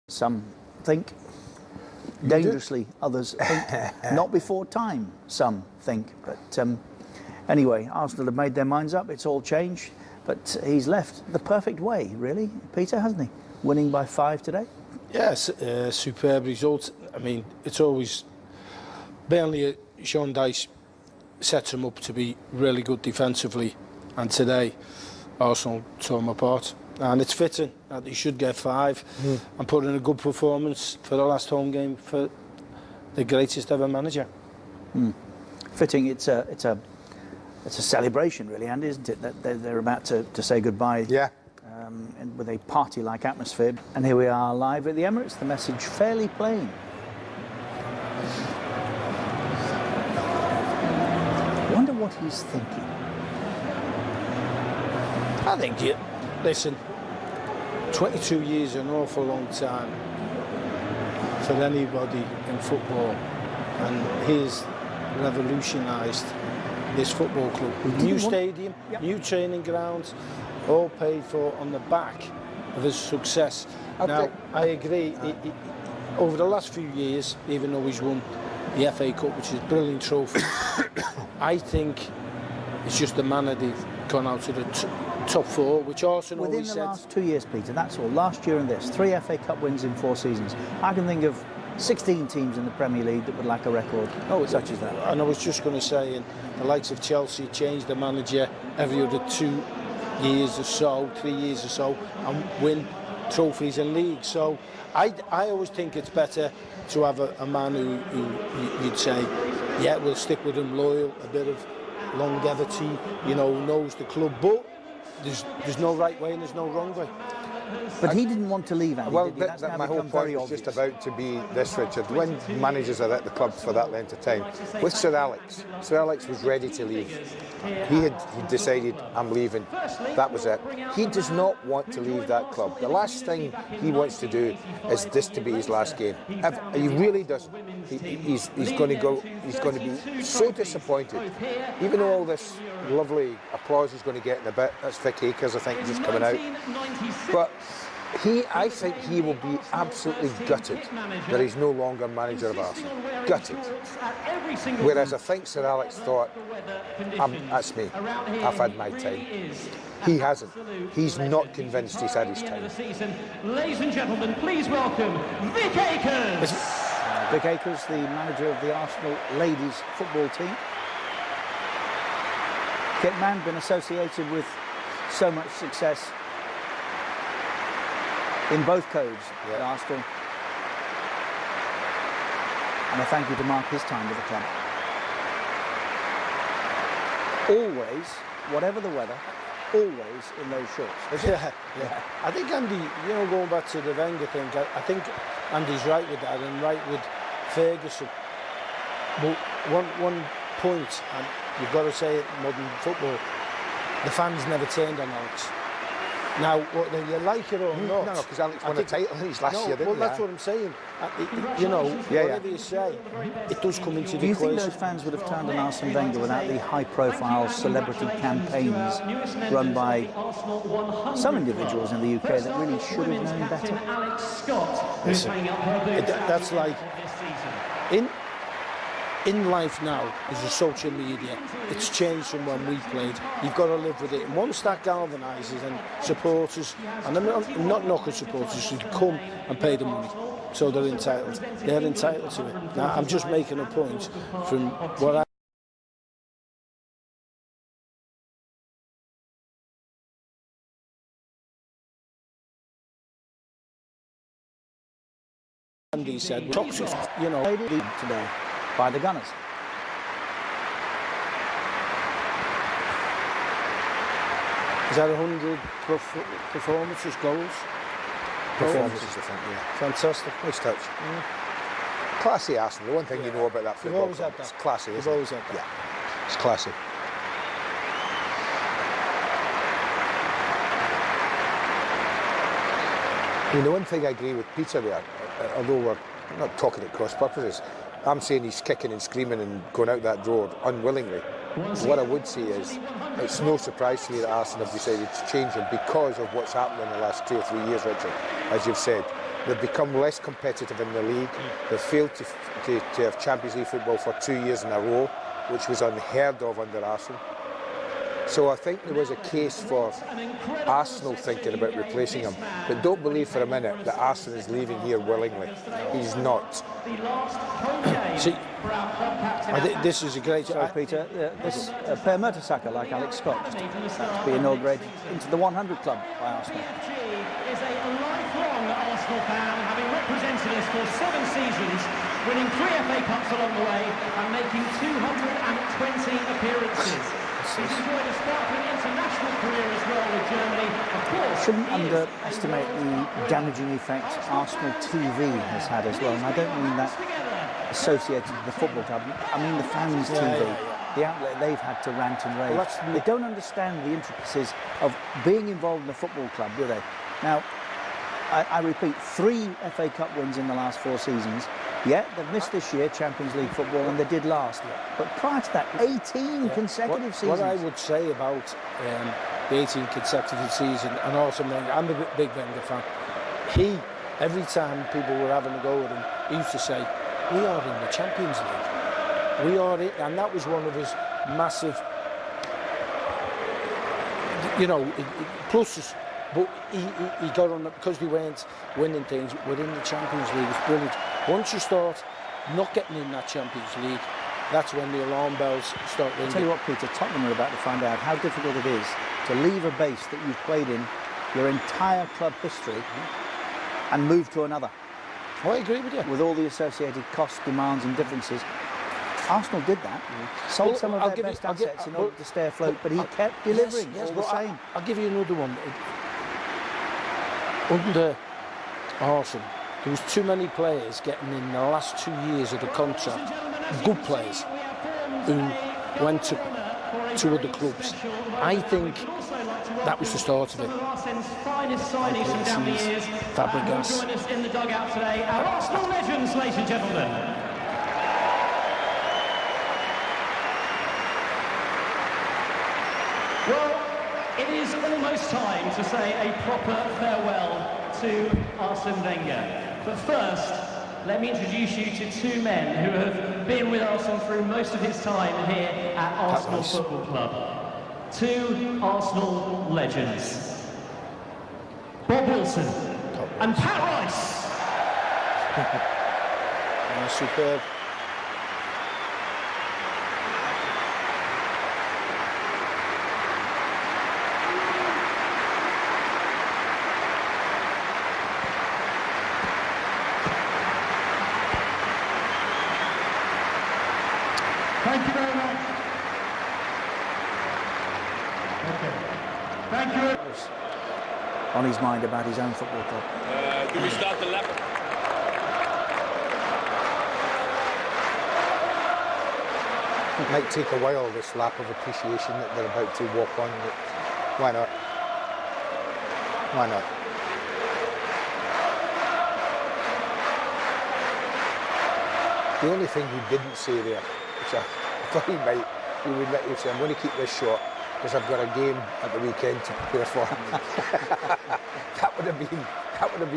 Some think dangerously, others think not before time, some think. But anyway, Arsenal have made their minds up, it's all changed. But he's left the perfect way, really, Peter, hasn't he? Winning by 5 today? Yes, superb result. I mean, it's always... Burnley, Sean Dyche sets him up to be really good defensively. And today, Arsenal tore him apart. And it's fitting that he should get 5 and put in a good performance for the last home game for the greatest ever manager. Fitting, it's a celebration, really, Andy, isn't it? That they're about to say goodbye. Yeah. And with a party-like atmosphere. And here we are live at the Emirates. The message fairly plain. I wonder what he's thinking. I think, listen, 22 years is an awful long time for anybody in football, and he's revolutionised this football club. New stadium, new training grounds, all paid for on the back of his success. I agree, over the last few years, even though he's won the FA Cup, which is a brilliant trophy, I think it's just the manner they've gone out to the top 4, which Arsene within always the said. last 2 years, Peter, that's all. Last year and this, 3 FA Cup wins in 4 seasons. I can think of 16 teams in the Premier League that would lack a record such as that. And I was just going to say, in the likes of Chelsea changed the manager every other 2 years or so, 3 years or so, and win trophies and leagues. So I always think it's better to have a man who you'd say, yeah, we'll stick with him, loyal, a bit of longevity, you know, knows the club, but there's no right way and there's no wrong way. But he didn't want to leave, Andy, Well, did he? my whole point was just about to be this, Richard. When managers are at the club for that length of time, with Sir Alex was ready to leave. He decided, I'm leaving. That was it. He does not want to leave that club. The last thing he wants to do is this to be his last game. He really doesn't. He's going to go. He's going to be so disappointed. Even though all this lovely applause he's going to get in a bit. That's Vic Akers, I think, just coming out. But I think he will be absolutely gutted that he's no longer manager of Arsenal. Gutted. Whereas I think Sir Alex thought, that's me. I've had my time. He hasn't. He's not convinced he's had his time. Ladies and gentlemen, please welcome Vic Akers. Vic Akers, the manager of the Arsenal ladies football team. Kit man, been associated with so much success in both codes at Arsenal. And a thank you to mark his time with the club. Always, whatever the weather, always in those shorts. Yeah. I think Andy, you know, going back to the Wenger thing, I think Andy's right with that and right with Ferguson. But one point, and you've got to say it in modern football, the fans never turned on Alex. Now, whether you like it or not... No, because Alex won a title his last year, didn't he? Well, that's what I'm saying. You know, whatever you say, it does come into the equation. Do you think those fans would have turned on Arsene Wenger without the high-profile celebrity campaigns run by some individuals in the UK that really should have known better? Listen, that's like... In life now, there's a social media. It's changed from when we played. You've got to live with it. And once that galvanises and supporters, and I'm not knocking supporters, should come and pay the money. So they're entitled. They're entitled to it. Now, I'm just making a point from what Andy said, toxic, you know. Today by the Gunners. Is that 100 performances, goals? Performances, I think, yeah. Fantastic. Nice touch. Classy Arsenal. The one thing you know about that football always club, had that. it's classy, You've isn't always it? had that. Yeah, it's classy. I mean, the one thing I agree with Peter there, although we're not talking at cross purposes, I'm saying he's kicking and screaming and going out that door unwillingly. What I would say is, it's no surprise to me that Arsene have decided to change him because of what's happened in the last 2 or 3 years, Richard, as you've said. They've become less competitive in the league. They've failed to have Champions League football for 2 years in a row, which was unheard of under Arsene. So I think there was a case for Arsenal thinking about replacing him. But don't believe for a minute that Arsene is leaving here willingly. He's not. See, this is a great... So, Peter, this Per Mertesacker, like Alex Scott, just about to be inaugurated into the 100 club by Arsenal. Is a lifelong Arsenal fan, having represented us for 7 seasons, winning 3 FA Cups along the way and making 220 appearances. He's enjoyed a sparkling international career as well with Germany, of course. Shouldn't underestimate the damaging effect Arsenal TV has had as well, and I don't mean that associated with the football club. I mean the fans' TV, the outlet they've had to rant and rave. Well, they don't understand the intricacies of being involved in a football club, do they? Now, I repeat, 3 FA Cup wins in the last 4 seasons. Yeah, they've missed this year, Champions League football, and they did last. But prior to that, 18 consecutive seasons. What I would say about the 18 consecutive season, and also I'm a big Wenger fan. Every time people were having a go at him, he used to say, "We are in the Champions League. We are in," and that was one of his massive, pluses. But he got on it because they weren't winning things. We're in the Champions League. It's brilliant. Once you start not getting in that Champions League, that's when the alarm bells start ringing. I'll tell you what, Peter, Tottenham are about to find out how difficult it is to leave a base that you've played in your entire club history and move to another. Oh, I agree with you. With all the associated costs, demands and differences. Arsenal did that, sold some of their best assets in order to stay afloat, but he kept delivering all the same. I'll give you another one. Under Arsene, there was too many players getting in the last 2 years of the contract, good players, who went to other clubs. I think that was the start of it. Fabregas. Join us in the dugout today, our Arsenal legends, ladies and gentlemen. Well, it is almost time to say a proper farewell to Arsene Wenger. But first, let me introduce you to 2 men who have been with Arsene through most of his time here at Arsenal Football Club. 2 Arsenal legends. Bob Wilson and Pat Rice. Superb. Thank you very much. Okay. Thank you. On his mind about his own football club. Do we start the lap? It might take a while, this lap of appreciation that they're about to walk on, but why not? Why not? The only thing he didn't say there, which I thought he would say, I'm going to keep this short because I've got a game at the weekend to prepare for. that would have been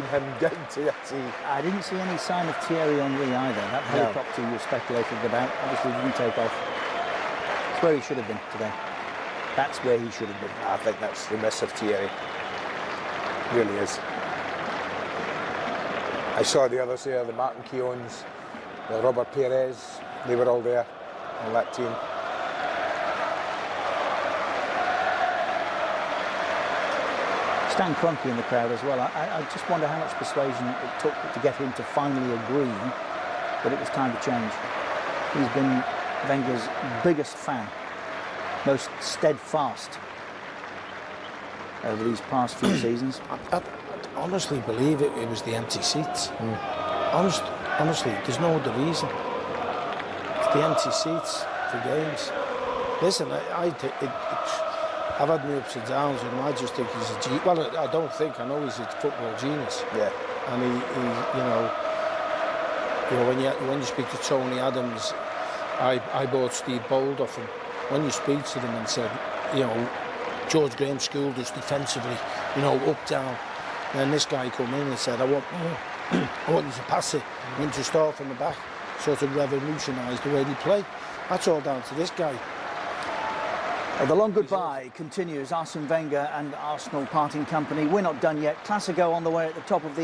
him down to a T. I didn't see any sign of Thierry Henry either. That helicopter you speculated about obviously didn't take off. It's where he should have been today. That's where he should have been. I think that's remiss of Thierry. Really is. I saw the others there, the Martin Keowns, the Robert Perez, they were all there on that team. Stan Kroenke in the crowd as well. I just wonder how much persuasion it took to get him to finally agree that it was time to change. He's been Wenger's biggest fan, most steadfast over these past few seasons. I honestly believe it was the empty seats. Honestly, there's no other reason. It's the empty seats for games. Listen, I've had my ups and downs with him. I just think he's a genius. Well, I don't think. I know he's a football genius. Yeah. And he when you speak to Tony Adams, I bought Steve Bold off him. When you speak to them and said, George Graham schooled us defensively, up, down. And this guy come in and said, I want more. I want him to pass it, I want him to start from the back, sort of revolutionise the way they play. That's all down to this guy. The long goodbye continues. Arsene Wenger and Arsenal parting company. We're not done yet. Classico on the way at the top of the